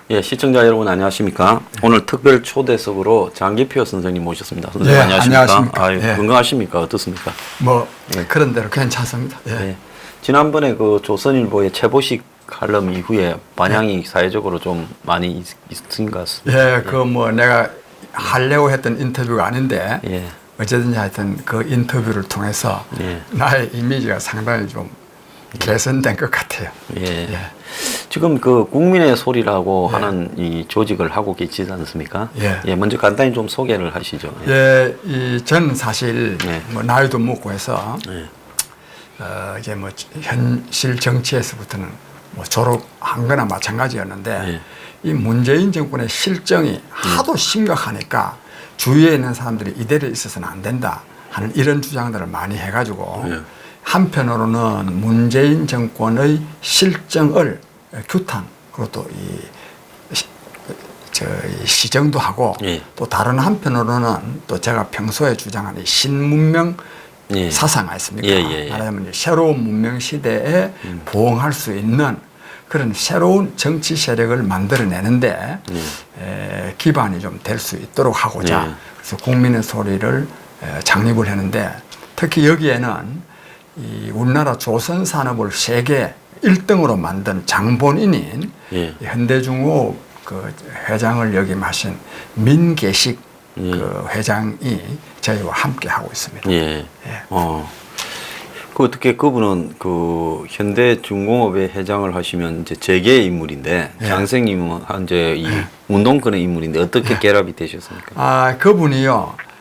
예, 시청자 여러분 안녕하십니까? 오늘 특별 초대석으로 장기표 선생님 모셨습니다. 선생님 안녕하십니까? 안녕하십니까? 아유, 건강하십니까? 어떻습니까? 그런 대로 괜찮습니다. 예. 지난번에 그 조선일보의 최보식 칼럼 이후에 반향이 사회적으로 좀 많이 있은 것 같습니다. 내가 하려고 했던 인터뷰가 아닌데 예. 어쨌든지 하여튼 그 인터뷰를 통해서 나의 이미지가 상당히 좀 개선된 것 같아요. 예. 지금 그 국민의 소리라고 하는 이 조직을 하고 계시지 않습니까? 예. 먼저 간단히 좀 소개를 하시죠. 저는 사실 나이도 먹고 해서 이제 현실 정치에서부터는 졸업한 거나 마찬가지였는데 이 문재인 정권의 실정이 하도 심각하니까 주위에 있는 사람들이 이대로 있어서는 안 된다 하는 이런 주장들을 많이 해가지고 한편으로는 문재인 정권의 실정을 규탄, 그리고 또 시정도 하고 또 다른 한편으로는 또 제가 평소에 주장하는 신문명 사상 아니습니까? 말하자면 새로운 문명 시대에 부응할 수 있는 그런 새로운 정치 세력을 만들어내는데 기반이 좀 될 수 있도록 하고자 그래서 국민의 소리를 창립을 했는데 특히 여기에는 이 우리나라 조선 산업을 세계 1등으로 만든 장본인인 현대중공업 그 회장을 역임하신 민계식 그 회장이 저희와 함께 하고 있습니다. 그 어떻게 그분은 그 현대중공업의 회장을 하시면 이제 재계의 인물인데 장생님은 이제 이 운동권의 인물인데 어떻게 결합이 되셨습니까?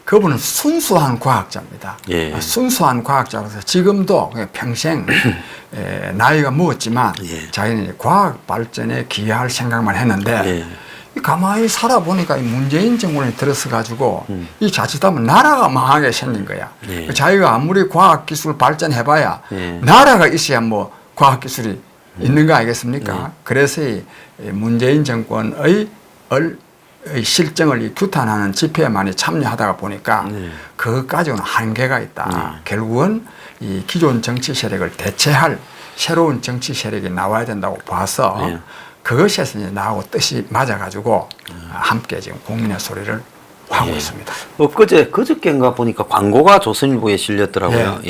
그분은 순수한 과학자입니다. 순수한 과학자로서 지금도 평생 나이가 먹었지만 자기는 과학 발전에 기여할 생각만 했는데 가만히 살아보니까 문재인 정권이 들어서가지고 이 자칫하면 나라가 망하게 생긴 거야. 자기가 아무리 과학기술 발전해봐야 나라가 있어야 과학기술이 있는 거 아니겠습니까? 그래서 이 문재인 정권의 실정을 규탄하는 집회에 많이 참여하다가 보니까 그것까지는 한계가 있다. 결국은 이 기존 정치 세력을 대체할 새로운 정치 세력이 나와야 된다고 봐서 그것에서 이제 나하고 뜻이 맞아가지고 함께 지금 국민의 소리를 하고 있습니다. 그저께인가 보니까 광고가 조선일보에 실렸더라고요.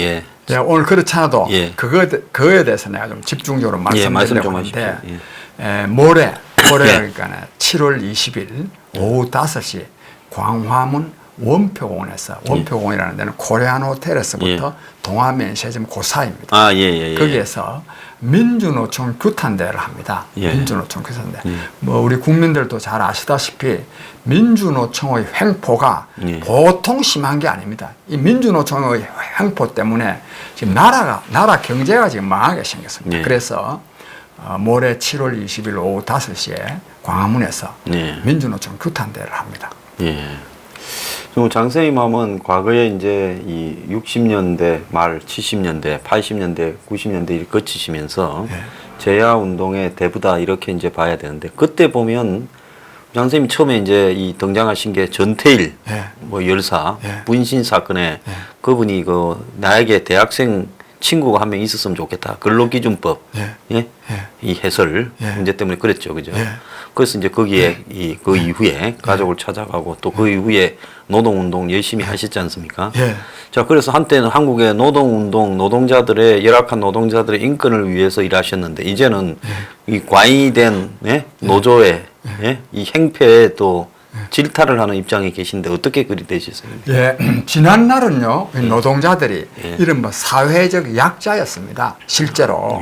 오늘 그렇지 않아도 그거에 대해서 내가 좀 집중적으로 말씀드리려고 하는데 모레 그러니까 7월 20일 오후 5시 광화문 원표공원에서 원표공원이라는 데는 코리안 호텔에서부터 동아면세점 그 사이입니다. 거기에서 민주노총 규탄대회를 합니다. 민주노총 규탄대. 우리 국민들도 잘 아시다시피 민주노총의 횡포가 보통 심한 게 아닙니다. 이 민주노총의 횡포 때문에 지금 나라 경제가 지금 망하게 생겼습니다. 그래서 모레 7월 20일 오후 5시에 광화문에서 민주노총 규탄대회를 합니다. 장선생님 하면 과거에 이제 이 60년대 말 70년대 80년대 90년대를 거치시면서 제야 운동의 대부다 이렇게 이제 봐야 되는데 그때 보면 장선생님 처음에 이제 이 등장하신 게 전태일 열사 분신 사건에 그분이 나에게 대학생 친구가 한 명 있었으면 좋겠다. 근로기준법 이 해설 문제 때문에 그랬죠, 그죠? 그래서 이제 거기에 그 이후에 가족을 찾아가고 또 그 이후에 노동운동 열심히 하셨지 않습니까? 자, 그래서 한때는 한국의 노동운동 노동자들의 열악한 노동자들의 인권을 위해서 일하셨는데 이제는 이 과잉이 된 노조의 이 행패에 또 질타를 하는 입장에 계신데 어떻게 그리 되셨어요? 지난날은요 노동자들이 이른바 사회적 약자였습니다. 실제로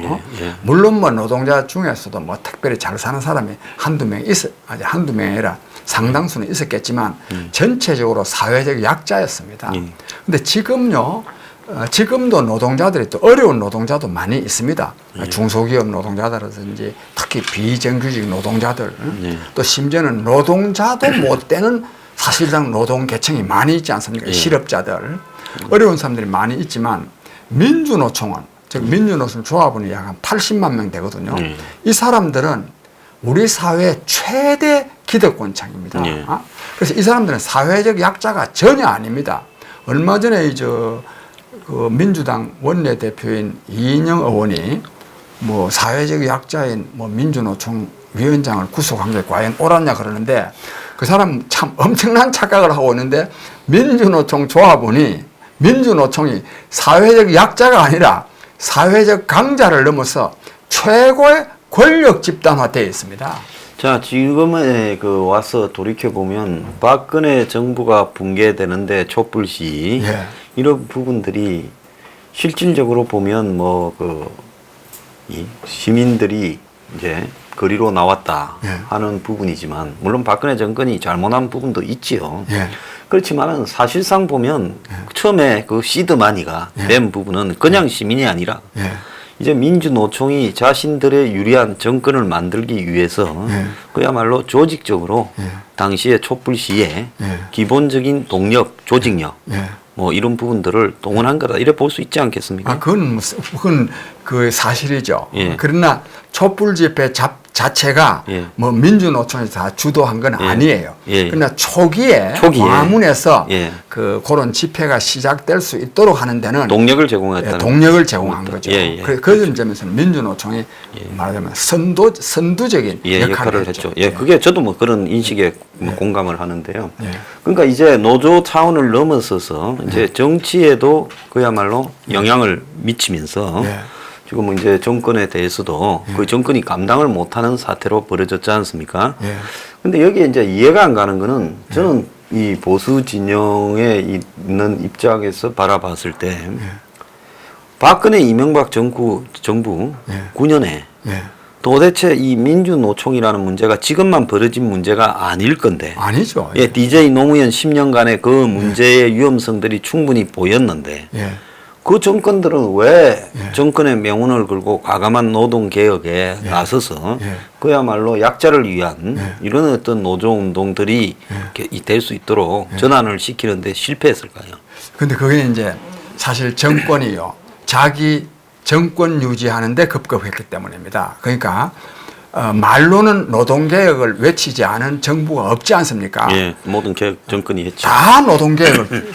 물론 노동자 중에서도 특별히 잘 사는 사람이 한두 명이 아니라 상당수는 있었겠지만 전체적으로 사회적 약자였습니다. 근데 지금도 노동자들이 또 어려운 노동자도 많이 있습니다. 중소기업 노동자들이라든지 특히 비정규직 노동자들 또 심지어는 노동자도 못 되는 사실상 노동 계층이 많이 있지 않습니까? 실업자들 어려운 사람들이 많이 있지만 민주노총은 즉 민주노총 조합원이 약 한 80만 명 되거든요. 이 사람들은 우리 사회의 최대 기득권층입니다. 그래서 이 사람들은 사회적 약자가 전혀 아닙니다. 얼마 전에 그 민주당 원내대표인 이인영 의원이 사회적 약자인 민주노총 위원장을 구속한 게 과연 옳았냐 그러는데 그 사람 참 엄청난 착각을 하고 있는데 민주노총 조합원이 민주노총이 사회적 약자가 아니라 사회적 강자를 넘어서 최고의 권력 집단화되어 있습니다. 자, 지금에 와서 돌이켜 보면 박근혜 정부가 붕괴되는데 촛불 시위 예. 이런 부분들이 실질적으로 보면 이 시민들이 이제 거리로 나왔다 예. 하는 부분이지만 물론 박근혜 정권이 잘못한 부분도 있지요. 예. 그렇지만은 사실상 보면 처음에 그 시드마니가 된 부분은 그냥 시민이 아니라 예. 이제 민주노총이 자신들의 유리한 정권을 만들기 위해서 그야말로 조직적으로 당시에 촛불 시에 기본적인 동력, 조직력 뭐 이런 부분들을 동원한 거다 이래 볼 수 있지 않겠습니까? 그건 그 사실이죠. 예. 그러나 촛불 집회 자체가 예. 뭐 민주노총이 다 주도한 건 예. 아니에요. 예. 그러나 초기에 광화문에서 예. 그런 집회가 시작될 수 있도록 하는 데는 동력을 제공했다는 동력을 제공한 거죠. 예, 예. 그런 점에서 민주노총이 말하자면 선두적인 역할을 했죠. 예, 그게 저도 뭐 그런 인식에 공감을 하는데요. 예. 그러니까 이제 노조 차원을 넘어서서 이제 정치에도 그야말로 영향을 미치면서 예. 지금 뭐 이제 정권에 대해서도 그 정권이 감당을 못하는 사태로 벌어졌지 않습니까? 예. 근데 여기에 이제 이해가 안 가는 거는 저는 이 보수 진영에 있는 입장에서 바라봤을 때 박근혜 이명박 정부 9년에 예. 도대체 이 민주노총이라는 문제가 지금만 벌어진 문제가 아닐 건데. 아니죠. 예, DJ 노무현 10년간의 그 문제의 위험성들이 충분히 보였는데. 예. 그 정권들은 왜 정권의 명운을 걸고 과감한 노동개혁에 나서서 그야말로 약자를 위한 이런 어떤 노조운동들이 될 수 있도록 전환을 시키는데 실패했을까요? 근데 그게 이제 사실 정권이요. 자기 정권 유지하는데 급급했기 때문입니다. 그러니까 말로는 노동개혁을 외치지 않은 정부가 없지 않습니까? 예, 모든 개혁 정권이 했죠. 다 노동개혁을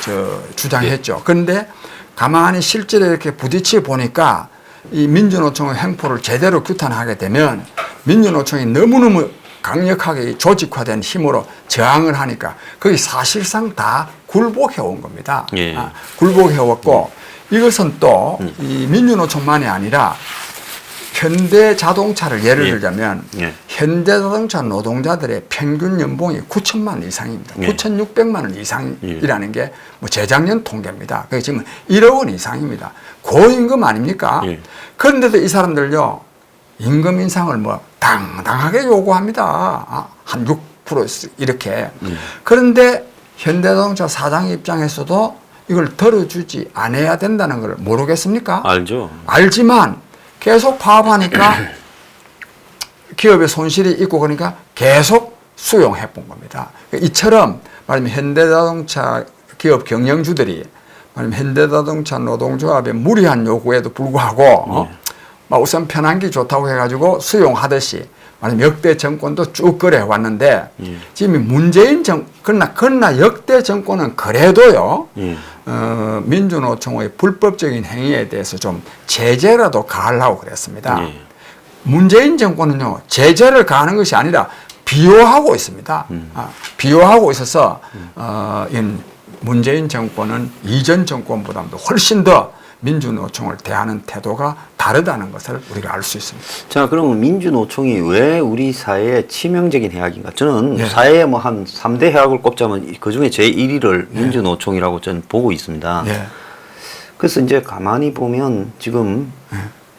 주장했죠. 그런데 가만히 실제로 이렇게 부딪혀 보니까 이 민주노총의 행포를 제대로 규탄하게 되면 민주노총이 너무너무 강력하게 조직화된 힘으로 저항을 하니까 그게 사실상 다 굴복해온 겁니다. 예. 굴복해왔고 이것은 또 이 민주노총만이 아니라 현대자동차를 예를 들자면 현대자동차 노동자들의 평균 연봉이 9천만 원 이상입니다. 9,600만 원 이상이라는 게 뭐 재작년 통계입니다. 그게 지금 1억 원 이상입니다. 고임금 아닙니까? 그런데도 이 사람들요 임금 인상을 뭐 당당하게 요구합니다. 한 6% 이렇게. 그런데 현대자동차 사장 입장에서도 이걸 들어주지 않아야 된다는 걸 모르겠습니까? 알죠. 알지만 계속 파업하니까 기업의 손실이 있고 그러니까 계속 수용해 본 겁니다. 이처럼 말하면 현대자동차 기업 경영주들이 말하면 현대자동차 노동조합의 무리한 요구에도 불구하고 우선 편한기 좋다고 해가지고 수용하듯이 말하면 역대 정권도 쭉 그래 왔는데 지금 문재인 그러나 역대 정권은 그래도요 민주노총의 불법적인 행위에 대해서 좀 제재라도 가하려고 그랬습니다. 문재인 정권은요 제재를 가하는 것이 아니라 비호하고 있습니다. 비호하고 있어서 문재인 정권은 이전 정권보다도 훨씬 더 민주노총을 대하는 태도가 다르다는 것을 우리가 알 수 있습니다. 자, 그럼 민주노총이 왜 우리 사회의 치명적인 해악인가? 저는 사회에 뭐 한 3대 해악을 꼽자면 그 중에 제1위를 민주노총이라고 저는 보고 있습니다. 그래서 이제 가만히 보면 지금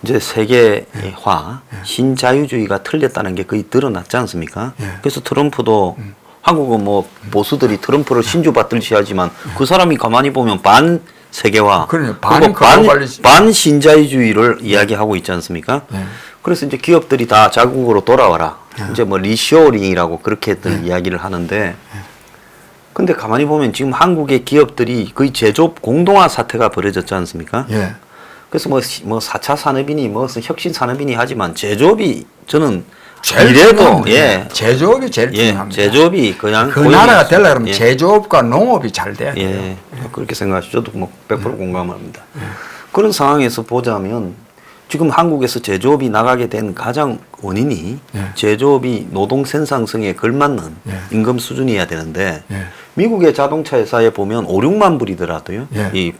이제 세계화, 신자유주의가 틀렸다는 게 거의 드러났지 않습니까? 그래서 트럼프도 한국은 뭐 보수들이 트럼프를 신주받듯이 하지만 그 사람이 가만히 보면 반세계화, 반신자유주의를 이야기하고 있지 않습니까? 그래서 이제 기업들이 다 자국으로 돌아와라. 이제 뭐 리쇼어링이라고 그렇게들 이야기를 하는데 근데 가만히 보면 지금 한국의 기업들이 거의 제조업 공동화 사태가 벌어졌지 않습니까? 그래서 뭐 4차 산업이니 무슨 혁신 산업이니 하지만 제조업이 저는 이래도 제조업이 제일 중요합니다. 제조업이 그냥 그 나라가 되려면 그러면 제조업과 농업이 잘 돼야 돼요. 그렇게 생각하시죠. 저도 뭐 100% 공감합니다. 그런 상황에서 보자면 지금 한국에서 제조업이 나가게 된 가장 원인이 예. 제조업이 노동 생산성에 걸맞는 예. 임금 수준이어야 되는데 예. 미국의 자동차 회사에 보면 5, 6만 불이더라도요. 예. 이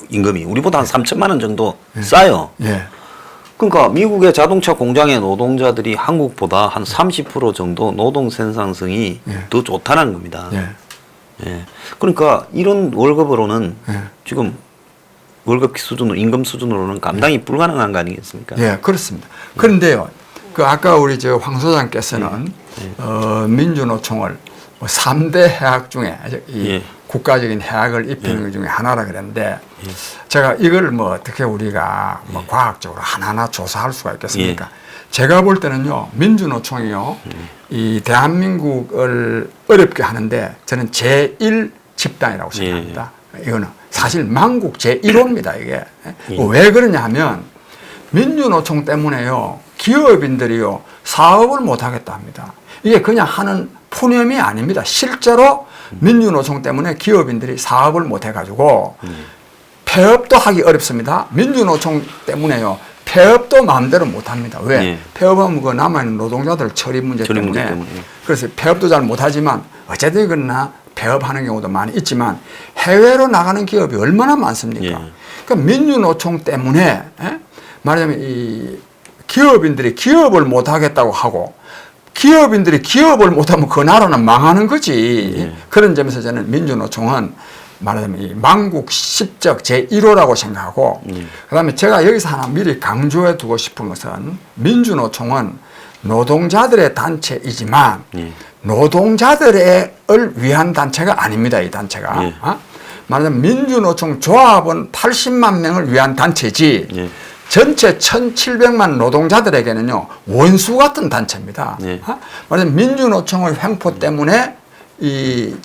임금이 우리보다 한 3천만 원 정도 싸요. 예. 그러니까 미국의 자동차 공장의 노동자들이 한국보다 한 30% 정도 노동 생산성이 예. 더 좋다는 겁니다. 예. 예. 그러니까 이런 월급으로는 예. 지금 월급 수준으로 임금 수준으로는 감당이 불가능한 거 아니겠습니까? 예, 그렇습니다. 그런데요, 그 아까 우리 황 소장께서는 민주노총을 뭐 3대 해악 중에 이 예. 국가적인 해악을 입히는 것 중에 하나라 그랬는데 제가 이걸 뭐 어떻게 우리가 뭐 과학적으로 하나하나 조사할 수가 있겠습니까? 제가 볼 때는요, 민주노총이요, 이 대한민국을 어렵게 하는데 저는 제1 집단이라고 생각합니다. 이거는 사실 만국 제1호입니다, 이게. 왜 그러냐 하면 민주노총 때문에요, 기업인들이요, 사업을 못 하겠다 합니다. 이게 그냥 하는 푸념이 아닙니다. 실제로 민주노총 때문에 기업인들이 사업을 못 해가지고 폐업도 하기 어렵습니다. 민주노총 때문에요, 폐업도 마음대로 못 합니다. 왜? 예. 폐업하면 그 남아있는 노동자들 처리 문제 처리 문제 때문에. 때문에. 그래서 폐업도 잘 못하지만 어쨌든 그러나 폐업하는 경우도 많이 있지만 해외로 나가는 기업이 얼마나 많습니까? 예. 그러니까 민주노총 때문에 말하자면 이 기업인들이 기업을 못하겠다고 하고 기업인들이 기업을 못하면 그 나라는 망하는 거지. 예. 그런 점에서 저는 민주노총은 말하자면 이 만국 십적 제1호라고 생각하고 그다음에 제가 여기서 하나 미리 강조해 두고 싶은 것은 민주노총은 노동자들의 단체이지만 노동자들을 위한 단체가 아닙니다. 이 단체가. 예. 말하자면 민주노총 조합은 80만 명을 위한 단체지 예. 전체 1,700만 노동자들에게는요 원수 같은 단체입니다. 예. 말하자면 민주노총의 횡포 때문에 이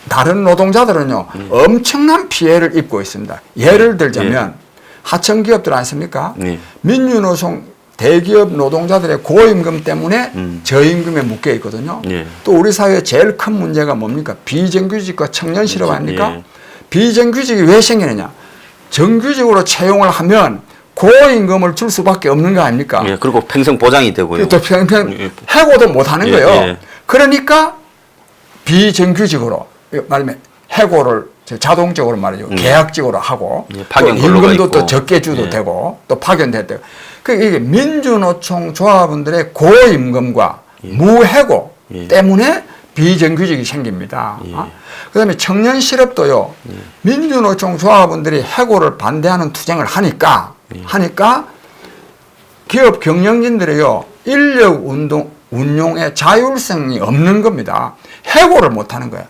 다른 노동자들은요 엄청난 피해를 입고 있습니다. 예를 들자면 하청기업들 아닙니까? 민주노총 대기업 노동자들의 고임금 때문에 저임금에 묶여 있거든요. 또 우리 사회의 제일 큰 문제가 뭡니까? 비정규직과 청년 실업 아닙니까? 비정규직이 왜 생기느냐? 정규직으로 채용을 하면 고임금을 줄 수밖에 없는 거 아닙니까? 예, 그리고 평생 보장이 되고요. 또 평생 해고도 못 하는 거예요. 예. 그러니까 비정규직으로 말하면 해고를 자동적으로 말이죠. 계약직으로 하고 예, 또 파견 근로가 임금도 있고. 또 적게 주도 예. 되고 또 파견됐대요. 그러니까 이게 민주노총 조합원들의 고임금과 무해고 때문에 비정규직이 생깁니다. 그다음에 청년 실업도요. 민주노총 조합원들이 해고를 반대하는 투쟁을 하니까 기업 경영진들이요 인력 운용의 자율성이 없는 겁니다. 해고를 못하는 거예요.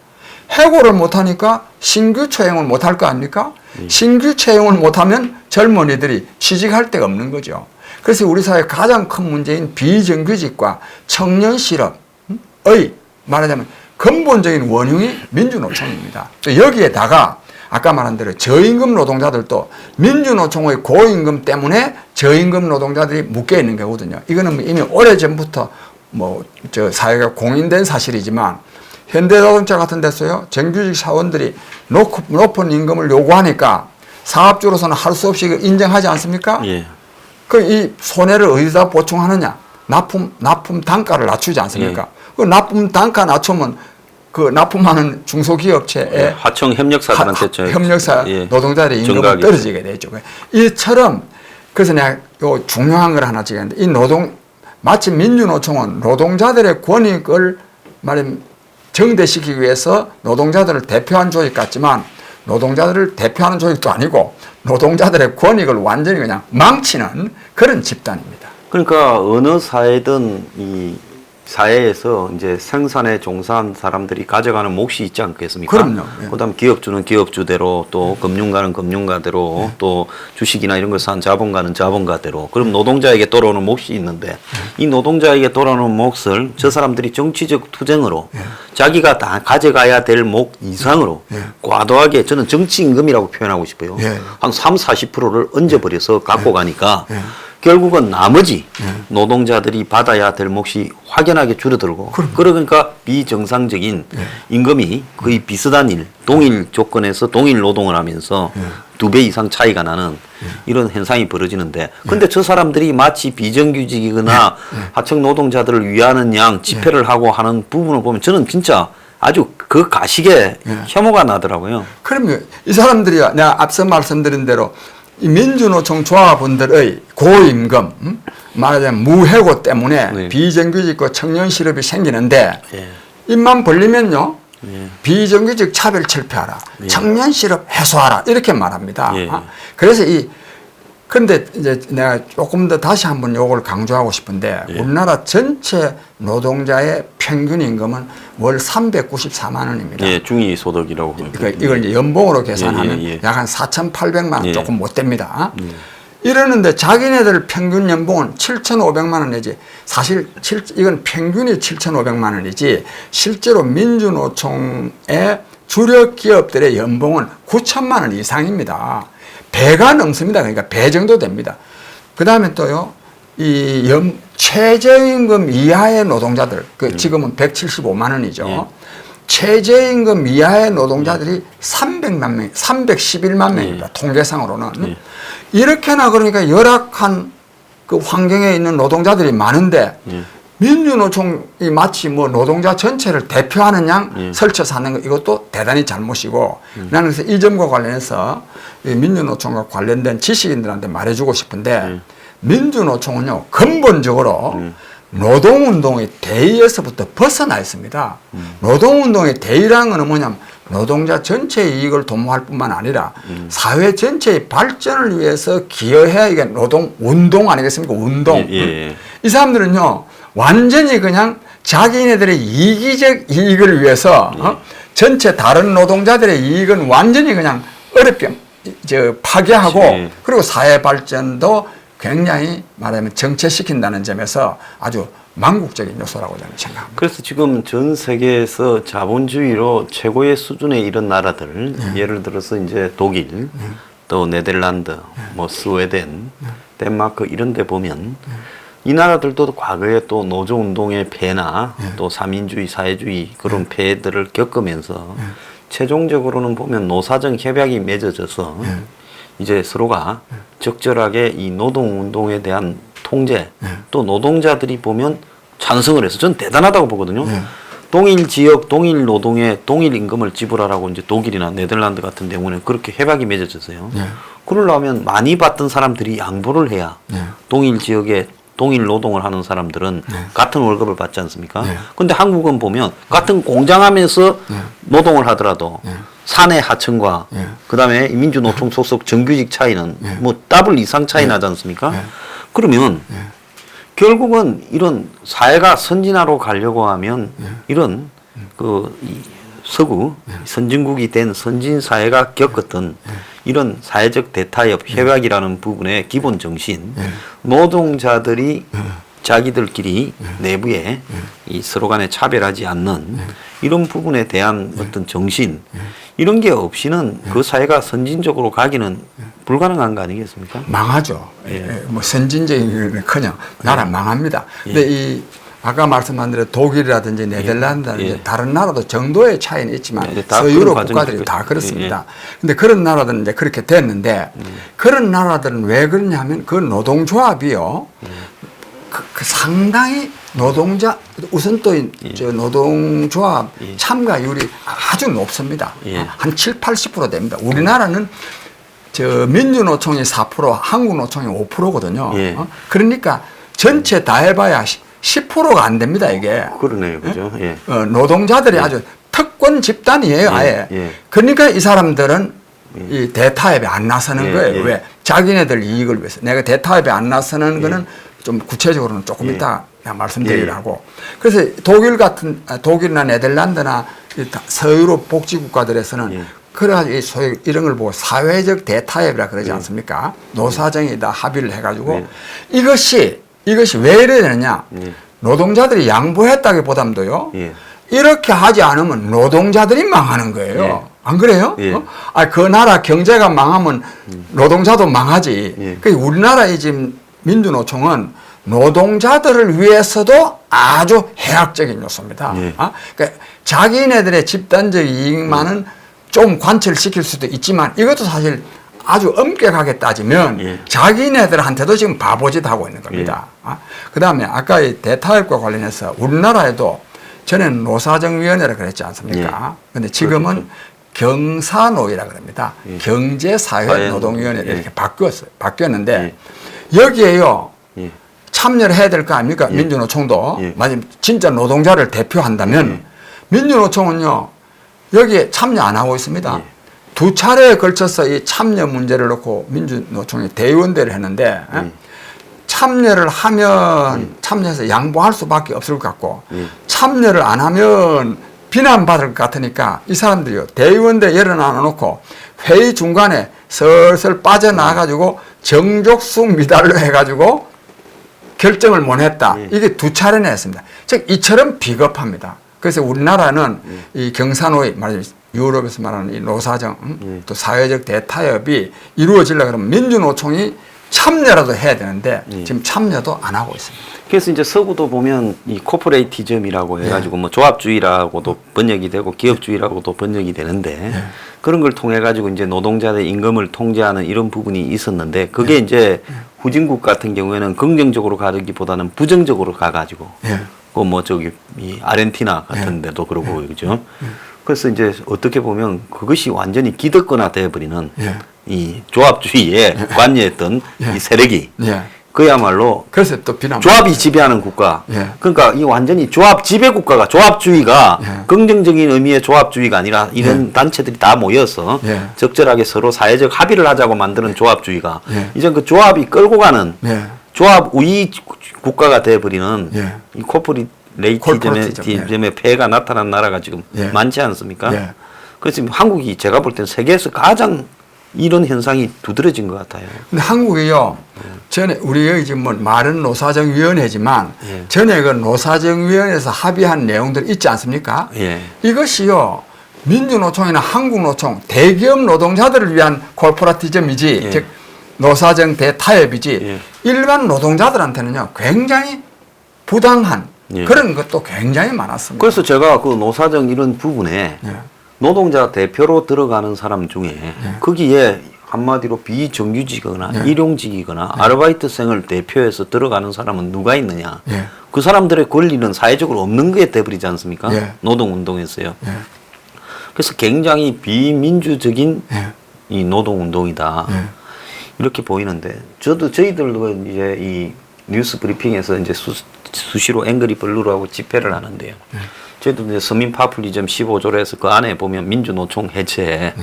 해고를 못하니까 신규 채용을 못할 거 아닙니까? 신규 채용을 못하면 젊은이들이 취직할 데가 없는 거죠. 그래서 우리 사회의 가장 큰 문제인 비정규직과 청년 실업의 말하자면 근본적인 원흉이 민주노총입니다. 또 여기에다가 아까 말한 대로 저임금 노동자들도 민주노총의 고임금 때문에 저임금 노동자들이 묶여 있는 거거든요. 이거는 이미 오래전부터 사회가 공인된 사실이지만 현대자동차 같은 데서요 정규직 사원들이 높은 임금을 요구하니까 사업주로서는 할 수 없이 인정하지 않습니까? 예. 이 손해를 어디다 보충하느냐? 납품 단가를 낮추지 않습니까? 그 납품 단가 낮추면 그 납품하는 중소기업체의 하청 협력사들한테 협력사 노동자들의 임금이 정각이 떨어지게 되죠. 이처럼 그래서 내가 요 중요한 걸 하나 지겠는데 마치 민주노총은 노동자들의 권익을 정대시키기 위해서 노동자들을 대표한 조직 같지만 노동자들을 대표하는 조직도 아니고 노동자들의 권익을 완전히 그냥 망치는 그런 집단입니다. 그러니까 어느 사회든 이 사회에서 이제 생산에 종사한 사람들이 가져가는 몫이 있지 않겠습니까? 그럼요. 예. 그다음 기업주는 기업주대로 또 금융가는 금융가대로 또 주식이나 이런 걸 산 자본가는 자본가대로 그럼 노동자에게 돌아오는 몫이 있는데 이 노동자에게 돌아오는 몫을 저 사람들이 정치적 투쟁으로 자기가 다 가져가야 될 몫 이상으로 과도하게 저는 정치 임금이라고 표현하고 싶어요. 한 30-40%를 얹어버려서 갖고 가니까 결국은 나머지 노동자들이 받아야 될 몫이 확연하게 줄어들고 그러니까 비정상적인 임금이 거의 비슷한 일, 동일 조건에서 동일 노동을 하면서 2배 이상 차이가 나는 이런 현상이 벌어지는데 근데 저 사람들이 마치 비정규직이거나 하청 노동자들을 위하는 양 집회를 하고 하는 부분을 보면 저는 진짜 아주 그 가식에 혐오가 나더라고요. 그러면 이 사람들이 내가 앞서 말씀드린 대로 이 민주노총 조합원들의 고임금, 말하자면 무해고 때문에 네. 비정규직과 청년 실업이 생기는데 예. 입만 벌리면요. 예. 비정규직 차별 철폐하라. 예. 청년 실업 해소하라. 이렇게 말합니다. 예. 그래서 그런데 이제 내가 조금 더 다시 한번 요걸 강조하고 싶은데 예. 우리나라 전체 노동자의 평균 임금은 월 394만 원입니다. 예, 중위소득이라고. 그러니까 이걸 이제 연봉으로 계산하면 예, 예, 예. 약 한 4,800만 원 예. 조금 못 됩니다. 이러는데 자기네들 평균 연봉은 7,500만 원 내지 사실 이건 평균이 7,500만 원이지 실제로 민주노총의 주력 기업들의 연봉은 9천만 원 이상입니다. 배가 넘습니다. 그러니까 배 정도 됩니다. 그 다음에 또요, 최저임금 이하의 노동자들, 지금은 175만 원이죠. 예. 최저임금 이하의 노동자들이 300만 명, 311만 명입니다. 통계상으로는. 이렇게나 그러니까 열악한 그 환경에 있는 노동자들이 많은데, 민주노총이 마치 뭐 노동자 전체를 대표하는 양 설쳐서 하는 거 이것도 대단히 잘못이고 나는 그래서 이 점과 관련해서 이 민주노총과 관련된 지식인들한테 말해주고 싶은데 민주노총은요 근본적으로 노동운동의 대의에서부터 벗어나 있습니다. 노동운동의 대의라는 것은 뭐냐면 노동자 전체의 이익을 도모할 뿐만 아니라 사회 전체의 발전을 위해서 기여해야 이게 노동운동 아니겠습니까? 운동. 이 사람들은요 완전히 그냥 자기네들의 이기적 이익을 위해서 전체 다른 노동자들의 이익은 완전히 그냥 어렵게 파괴하고 그치. 그리고 사회 발전도 굉장히 말하면 정체시킨다는 점에서 아주 망국적인 요소라고 저는 생각합니다. 그래서 지금 전 세계에서 자본주의로 최고의 수준에 이른 나라들, 예를 들어서 이제 독일, 또 네덜란드, 뭐 스웨덴, 덴마크 이런 데 보면 이 나라들도 과거에 또 노조운동의 폐나 또 사민주의, 사회주의 그런 폐해들을 겪으면서 최종적으로는 보면 노사정 협약이 맺어져서 이제 서로가 적절하게 이 노동운동에 대한 통제 또 노동자들이 보면 찬성을 해서 전 대단하다고 보거든요. 동일 지역, 동일 노동에 동일 임금을 지불하라고 이제 독일이나 네덜란드 같은 경우는 그렇게 협약이 맺어졌어요. 그러려면 많이 받던 사람들이 양보를 해야 동일 지역에 동일 노동을 하는 사람들은 같은 월급을 받지 않습니까? 근데 한국은 보면 같은 공장하면서 노동을 하더라도 사내 하청과 그다음에 민주노총 소속 정규직 차이는 뭐 더블 이상 차이 나지 않습니까? 그러면 결국은 이런 사회가 선진화로 가려고 하면 이런 이 서구 선진국이 된 선진 사회가 겪었던 이런 사회적 대타협 협약이라는 부분의 기본 정신, 노동자들이 자기들끼리 내부에 이 서로 간에 차별하지 않는 이런 부분에 대한 어떤 정신, 이런 게 없이는 그 사회가 선진적으로 가기는 불가능한 거 아니겠습니까? 망하죠. 뭐 선진적이는커녕 나라 망합니다. 근데 아까 말씀한 대로 독일이라든지 네덜란드라든지 다른 나라도 정도의 차이는 있지만 서유럽 국가들이 다 그렇습니다. 근데 그런 나라들은 이제 그렇게 됐는데 그런 나라들은 왜 그러냐면 그 노동조합이요. 그 상당히 노동자 우선 또 저 노동조합 참가율이 아주 높습니다. 한 7, 80% 됩니다. 우리나라는 저 민주노총이 4%, 한국노총이 5%거든요. 그러니까 전체 다 해봐야 10%가 안 됩니다, 이게. 그러네요, 그죠? 노동자들이 아주 특권 집단이에요, 아예. 그러니까 이 사람들은 이 대타협에 안 나서는 거예요. 왜? 자기네들 이익을 위해서. 내가 대타협에 안 나서는 거는 좀 구체적으로는 조금 이따 말씀드리라고. 그래서 독일이나 네덜란드나 서유럽 복지국가들에서는 그래가지고 소위 이런 걸 보고 사회적 대타협이라 그러지 않습니까? 노사정이다 합의를 해가지고 이것이 왜 이래야 되느냐? 노동자들이 양보했다기보다도요. 이렇게 하지 않으면 노동자들이 망하는 거예요. 안 그래요? 그 나라 경제가 망하면 노동자도 망하지. 우리나라 지금 민주노총은 노동자들을 위해서도 아주 해악적인 요소입니다. 그러니까 자기네들의 집단적 이익만은 좀 관철시킬 수도 있지만 이것도 사실 아주 엄격하게 따지면 예. 자기네들한테도 지금 바보짓 하고 있는 겁니다. 그 다음에 아까 이 대타협과 관련해서 우리나라에도 전에는 노사정위원회라 그랬지 않습니까? 근데 지금은 경사노위라 그럽니다. 예. 경제사회노동위원회 예. 이렇게 바뀌었는데 여기에요. 예. 참여를 해야 될 거 아닙니까? 민주노총도. 예. 만약 진짜 노동자를 대표한다면 민주노총은요. 여기에 참여 안 하고 있습니다. 예. 두 차례에 걸쳐서 이 참여 문제를 놓고 민주노총이 대의원대를 했는데 참여를 하면 참여해서 양보할 수밖에 없을 것 같고 참여를 안 하면 비난받을 것 같으니까 이 사람들이요. 대의원대 열어놔 놓고 회의 중간에 슬슬 빠져나가가지고 정족숙 미달로 해가지고 결정을 못 했다. 이게 두 차례나 했습니다. 즉 이처럼 비겁합니다. 그래서 우리나라는 이 경사노위, 말하자면 유럽에서 말하는 이 노사정, 또 사회적 대타협이 이루어지려고 그러면 민주노총이 참여라도 해야 되는데 지금 참여도 안 하고 있습니다. 그래서 이제 서구도 보면 이 코퍼레이티즘이라고 해가지고 뭐 조합주의라고도 번역이 되고 기업주의라고도 번역이 되는데 그런 걸 통해 가지고 이제 노동자의 임금을 통제하는 이런 부분이 있었는데 그게 이제 후진국 같은 경우에는 긍정적으로 가기보다는 부정적으로 가가지고 그 뭐 저기 이 아르헨티나 같은 데도 그러고 그죠. 그래서 이제 어떻게 보면 그것이 완전히 기득권화 되어버리는 이 조합주의에 관여했던 이 세력이 그야말로 그래서 또 비난 조합이 지배하는 국가. 그러니까 이 완전히 조합 지배 국가가 조합주의가 긍정적인 의미의 조합주의가 아니라 이런 단체들이 다 모여서 적절하게 서로 사회적 합의를 하자고 만드는 조합주의가 이제 그 조합이 끌고 가는 조합 우위 국가가 되어버리는 이 코퍼레이티즘의 폐해가 나타난 나라가 지금 많지 않습니까? 그래서 지금 한국이 제가 볼 때는 세계에서 가장 이런 현상이 두드러진 것 같아요. 근데 한국이요, 전에 우리 여기 지금 뭐 말은 노사정위원회지만 전에 그 노사정위원회에서 합의한 내용들 있지 않습니까? 이것이요, 민주노총이나 한국노총, 대기업 노동자들을 위한 코퍼레티즘이지, 즉 노사정 대타협이지, 일반 노동자들한테는요 굉장히 부당한 그런 것도 굉장히 많았습니다. 그래서 제가 그 노사정 이런 부분에 노동자 대표로 들어가는 사람 중에 거기에 한마디로 비정규직이거나 일용직이거나 아르바이트생을 대표해서 들어가는 사람은 누가 있느냐. 그 사람들의 권리는 사회적으로 없는 게 돼버리지 않습니까? 노동운동에서요. 그래서 굉장히 비민주적인 이 노동운동이다. 이렇게 보이는데 저희들도 이제 이 뉴스 브리핑에서 이제 수시로 앵그리 블루라고 집회를 하는데요. 저희도 이제 서민 파퓰리즘 15조를 해서 그 안에 보면 민주노총 해체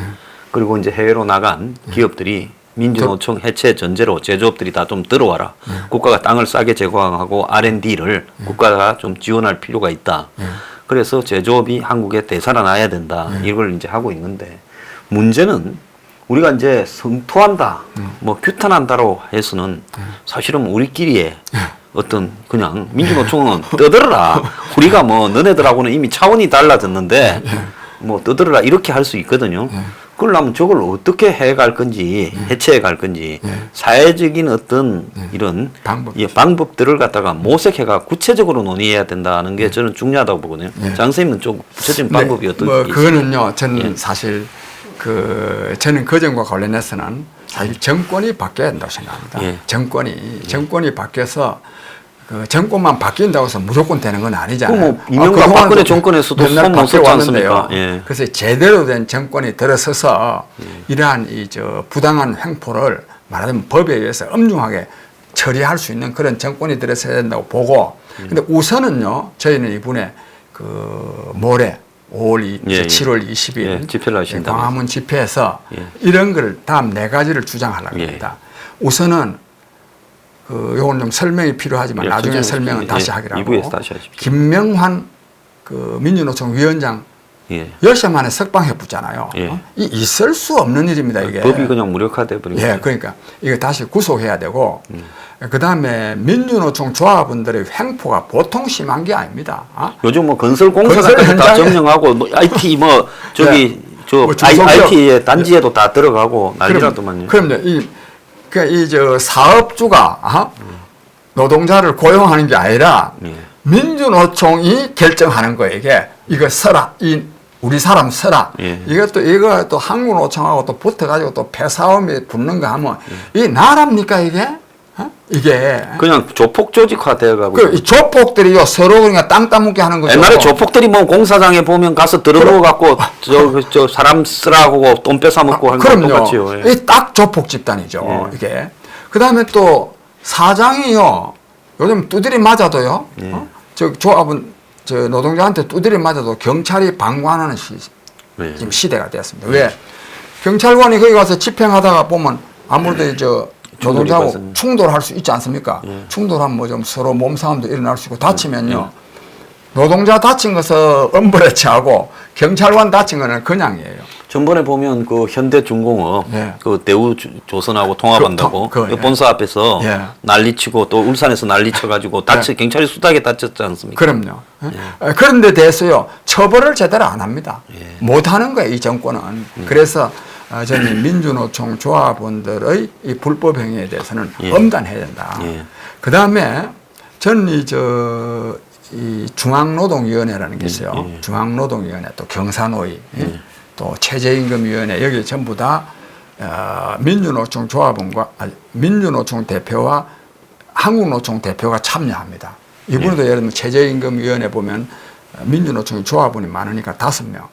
그리고 이제 해외로 나간 기업들이 민주노총 해체 전제로 제조업들이 다 좀 들어와라. 국가가 땅을 싸게 제공하고 R&D를 국가가 좀 지원할 필요가 있다. 그래서 제조업이 한국에 되살아나야 된다. 이걸 이제 하고 있는데 문제는 우리가 이제 성토한다, 뭐 규탄한다로 해서는 사실은 우리끼리의 어떤 그냥 민주노총은 떠들어라. 우리가 뭐 너네들하고는 이미 차원이 달라졌는데 뭐 떠들어라 이렇게 할 수 있거든요. 그러려면 저걸 어떻게 해갈 건지 해체해 갈 건지 사회적인 어떤 이런 방법들을 갖다가 모색해가 구체적으로 논의해야 된다는 게 저는 중요하다고 보거든요. 장 선생님은 좀 구체적인 방법이 어떤 게 있어요? 그거는요. 저는 사실 저는 그 점과 관련해서는 사실 정권이 바뀌어야 된다고 생각합니다. 정권이 바뀌어서 그 정권만 바뀐다고 해서 무조건 되는 건 아니잖아요. 뭐 이명박 박근혜 정권에서도 손 못 썼지 않습니까? 그래서 제대로 된 정권이 들어서서 이러한 부당한 횡포를 말하자면 법에 의해서 엄중하게 처리할 수 있는 그런 정권이 들어서야 된다고 보고. 근데 우선은요, 저희는 이번에 모레 7월 20일 집회를 하신다. 광화문 집회에서 이런 걸 다음 4가지를 주장하려고 합니다. 우선은 요건 좀 설명이 필요하지만 나중에 설명은 다시 하기로 하고 김명환 민주노총 위원장 10시 만에 석방해 붙잖아요. 이 있을 수 없는 일입니다. 이게 법이 그냥 무력화돼 버리고. 그러니까 이거 다시 구속해야 되고 그다음에 민주노총 조합원들의 횡포가 보통 심한 게 아닙니다. 요즘 뭐 건설 공사까지 다 점령하고 뭐 IT 뭐 저기 IT의 단지에도 다 들어가고 난리라더만요. 그럼요. 사업주가 노동자를 고용하는 게 아니라 민주노총이 결정하는 거예요. 이게 이거 써라. 이 우리 사람 서라. 예. 이거 또 한국노총하고 또 붙어가지고 또 패싸움이 붙는 거 하면 이 나라입니까 이게? 어? 이게 그냥 조폭 조직화 되어가고. 이 조폭들이요 서로 그러니까 땅 따먹게 하는 거죠. 옛날에 조폭들이 뭐 공사장에 보면 가서 들어누워 갖고 저 사람 쓰라고 돈 뺏어 먹고 하는 거 똑같지요. 그럼요. 예. 이 딱 조폭 집단이죠. 예. 이게. 그다음에 또 사장이요. 요즘 두드리 맞아도요. 예. 저 조합은 저 노동자한테 두드리 맞아도 경찰이 방관하는 네. 지금 시대가 됐습니다. 왜? 경찰관이 거기 가서 집행하다가 보면 아무래도 저 노동자하고 받습니다. 충돌할 수 있지 않습니까? 예. 충돌하면 뭐 좀 서로 몸싸움도 일어날 수 있고 다치면요. 노동자 다친 것은 엄브레치하고 경찰관 다친 거는 그냥이에요. 전번에 보면 그 현대중공업 예. 그 대우조선하고 통합한다고 그, 예. 본사 앞에서 예. 난리치고 또 울산에서 난리쳐가지고 경찰이 수하게 다쳤지 않습니까? 그럼요. 그런데 대해서요 처벌을 제대로 안 합니다. 못하는 거예요, 이 정권은. 그래서 저는 민주노총 조합원들의 이 불법 행위에 대해서는 엄단해야 된다. 예. 그 다음에 저는 이 중앙노동위원회라는 게 있어요. 중앙노동위원회 또 경사노위 또 최저임금위원회 여기 전부 다 민주노총 조합원과 민주노총 대표와 한국노총 대표가 참여합니다. 이분도 예를 들면 최저임금위원회 보면 민주노총이 조합원이 많으니까 5명,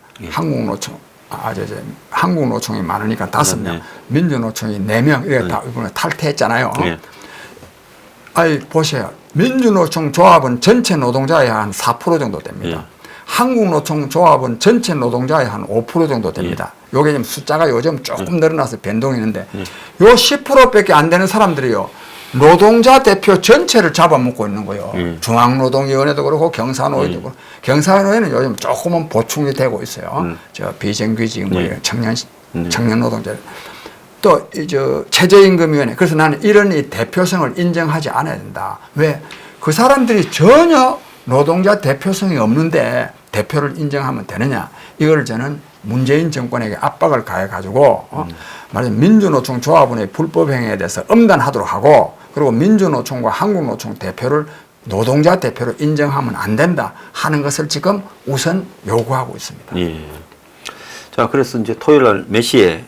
한국노총이 많으니까 5명, 민주노총이 4명 이렇게 다 이번에 탈퇴했잖아요. 아이 보세요. 민주노총 조합은 전체 노동자의 한 4% 정도 됩니다. 한국노총 조합은 전체 노동자의 한 5% 정도 됩니다. 요게 지금 숫자가 요즘 조금 늘어나서 변동이 있는데 요 10%밖에 안 되는 사람들이요. 노동자 대표 전체를 잡아먹고 있는 거예요. 중앙노동위원회도 그렇고 경사노위도 그렇고. 경사노위는 요즘 조금은 보충이 되고 있어요. 저 비정규직 뭐 이런 청년 노동자. 또 최저임금위원회. 그래서 나는 이런 이 대표성을 인정하지 않아야 된다. 왜? 그 사람들이 전혀 노동자 대표성이 없는데 대표를 인정하면 되느냐? 이걸 저는 문재인 정권에게 압박을 가해가지고 말하자면 민주노총 조합원의 불법 행위에 대해서 엄단하도록 하고 그리고 민주노총과 한국노총 대표를 노동자 대표로 인정하면 안 된다 하는 것을 지금 우선 요구하고 있습니다. 예. 자, 그래서 이제 토요일 날 몇 시에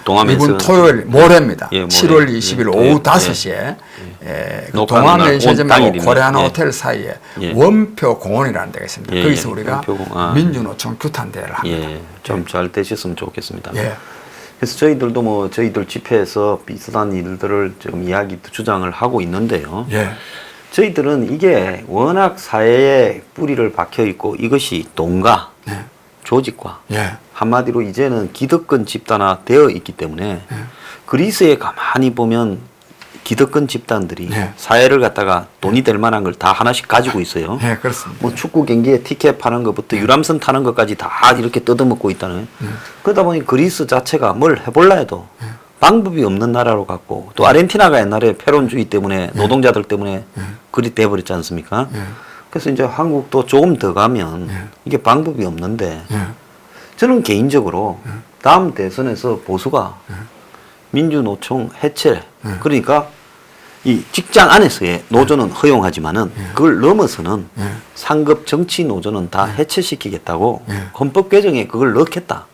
동아면에서 이번 토요일 모레입니다. 예, 모레. 7월 20일 오후 5시에 그 동아면시점하고 고려하나 호텔 사이에 원표 공원이라는 데가 있습니다. 거기서 우리가 민주노총 규탄대회를 합니다. 예, 좀 잘 되셨으면 좋겠습니다. 예. 그래서 저희들도 뭐 저희들 집회에서 비슷한 일들을 좀 주장을 하고 있는데요. 예. 저희들은 이게 워낙 사회에 뿌리를 박혀 있고 이것이 돈과 조직과 한마디로 이제는 기득권 집단화 되어 있기 때문에 그리스에 가만히 보면 기득권 집단들이 사회를 갖다가 돈이 될 만한 걸 다 하나씩 가지고 있어요. 그렇습니다. 뭐 축구 경기에 티켓 파는 것부터 유람선 타는 것까지 다 이렇게 뜯어먹고 있다는. 그러다 보니 그리스 자체가 뭘 해볼라 해도 방법이 없는 나라로 갔고 또 아르헨티나가 옛날에 패론주의 때문에 노동자들 때문에 그리 돼버렸지 않습니까? 그래서 이제 한국도 조금 더 가면 이게 방법이 없는데 저는 개인적으로 다음 대선에서 보수가 민주노총 해체 그러니까 이 직장 안에서의 노조는 허용하지만은 그걸 넘어서는 상급 정치 노조는 다 해체시키겠다고 헌법 개정에 그걸 넣겠다.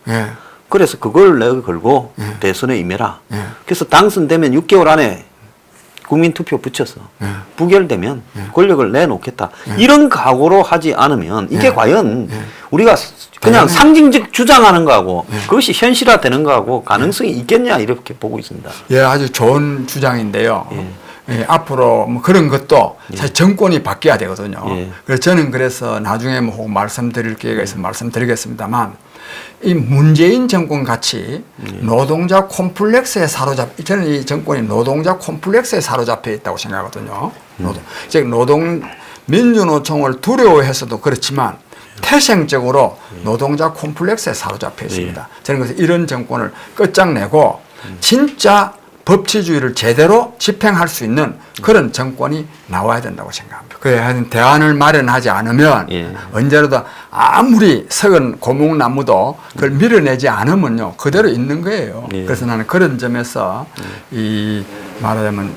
그래서 그걸 내가 걸고 대선에 임해라. 그래서 당선되면 6개월 안에 국민투표 붙여서 부결되면 권력을 내놓겠다. 이런 각오로 하지 않으면 이게 과연 우리가 그냥 상징적 주장하는 거하고 그것이 현실화되는 거하고 가능성이 있겠냐 이렇게 보고 있습니다. 예, 아주 좋은 주장인데요. 앞으로 뭐 그런 것도 사실 정권이 바뀌어야 되거든요. 그래서 저는 그래서 나중에 뭐 혹 말씀드릴 기회가 있으면 말씀드리겠습니다만 이 문재인 정권 같이 노동자 콤플렉스에 저는 이 정권이 노동자 콤플렉스에 사로잡혀 있다고 생각하거든요. 즉 민주노총을 두려워해서도 그렇지만 태생적으로 노동자 콤플렉스에 사로잡혀 있습니다. 저는 그래서 이런 정권을 끝장내고 진짜 법치주의를 제대로 집행할 수 있는 그런 정권이 나와야 된다고 생각합니다. 그래 대안을 마련하지 않으면 언제라도 아무리 썩은 고목나무도 그걸 밀어내지 않으면요 그대로 있는 거예요. 그래서 나는 그런 점에서 말하자면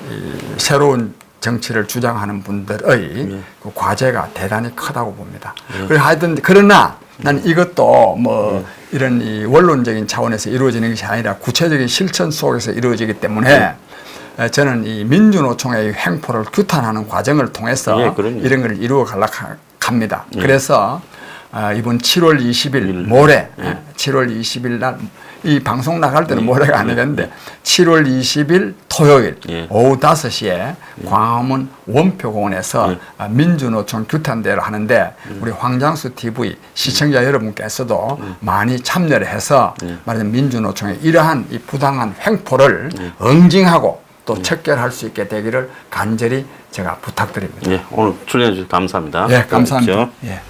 새로운 정치를 주장하는 분들의 그 과제가 대단히 크다고 봅니다. 그래 하여튼 그러나 난 이것도 뭐 이런 이 원론적인 차원에서 이루어지는 것이 아니라 구체적인 실천 속에서 이루어지기 때문에 저는 이 민주노총의 횡포를 규탄하는 과정을 통해서 예, 그럼요. 이런 걸 이루어 가려고 합니다. 예. 그래서 이번 7월 20일 모레 7월 20일 날 이 방송 나갈 때는 모레가 아니겠는데 7월 20일 토요일 예. 오후 5시에 광화문 원표공원에서 민주노총 규탄대회를 하는데 우리 황장수 TV 시청자 여러분께서도 많이 참여를 해서 말하자면 민주노총의 이러한 이 부당한 횡포를 응징하고 또 척결할 수 있게 되기를 간절히 제가 부탁드립니다. 예, 오늘 출연해 주셔서 감사합니다. 예, 감사합니다. 그렇죠? 예.